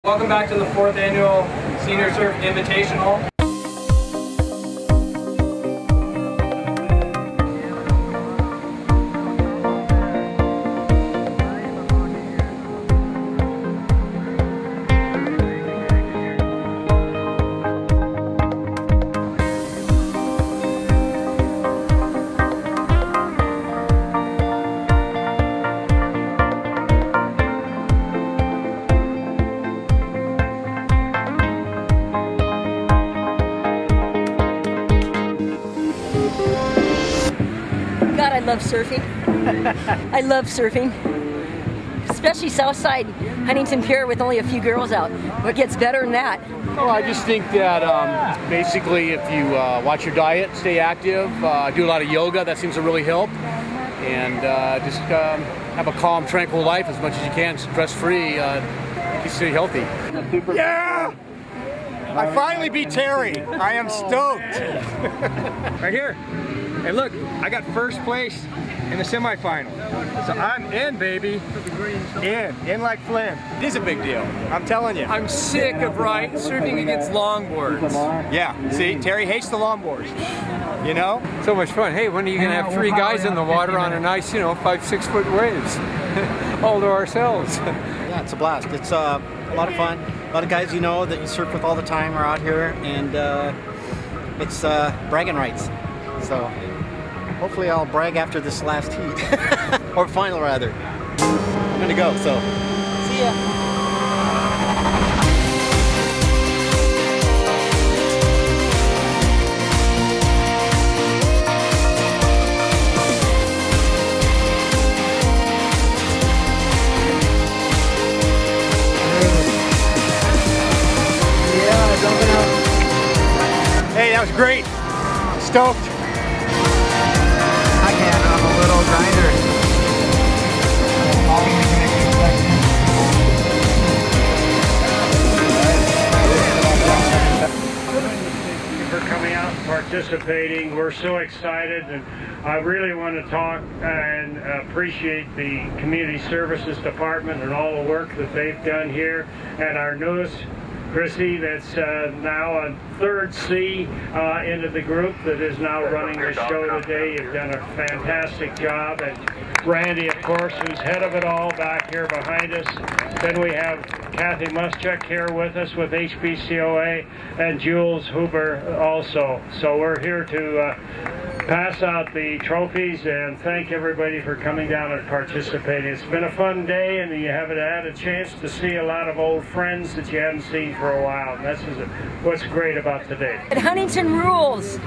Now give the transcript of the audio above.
Welcome back to the 4th Annual Senior Surf Invitational. God, I love surfing. I love surfing. Especially Southside Huntington Pier with only a few girls out. What gets better than that? Oh, I just think that basically if you watch your diet, stay active, do a lot of yoga, that seems to really help. And just have a calm, tranquil life as much as you can, stress-free, keep you stay healthy. Yeah! I finally beat Terry. I am stoked. Right here. Hey look, I got first place in the semifinal. So I'm in, baby. In like Flynn. It is a big deal. I'm telling you. I'm sick of surfing against longboards. Yeah, see, Terry hates the longboards. You know? So much fun. Hey, when are you going to have 3 guys in the water on a nice, 5-6 foot waves? All to ourselves. Yeah, it's a blast. It's a lot of fun. A lot of guys that you surf with all the time are out here, and it's bragging rights. So hopefully I'll brag after this last heat, or final rather. I'm gonna go, so see ya. Hey, that was great. Stoked. I can, I'm a little grinder. For coming out and participating. We're so excited, and I really want to talk and appreciate the Community Services Department and all the work that they've done here, and our newest Chrissy, that's now on 3rd C into the group that is now running the show today. You've done a fantastic job. And Randy, of course, who's head of it all back here behind us. Then we have Kathy Muschek here with us with HBCOA, and Jules Huber also. So we're here to pass out the trophies and thank everybody for coming down and participating. It's been a fun day, and you haven't had a chance to see a lot of old friends that you haven't seen for a while. And this is what's great about today. Huntington rules.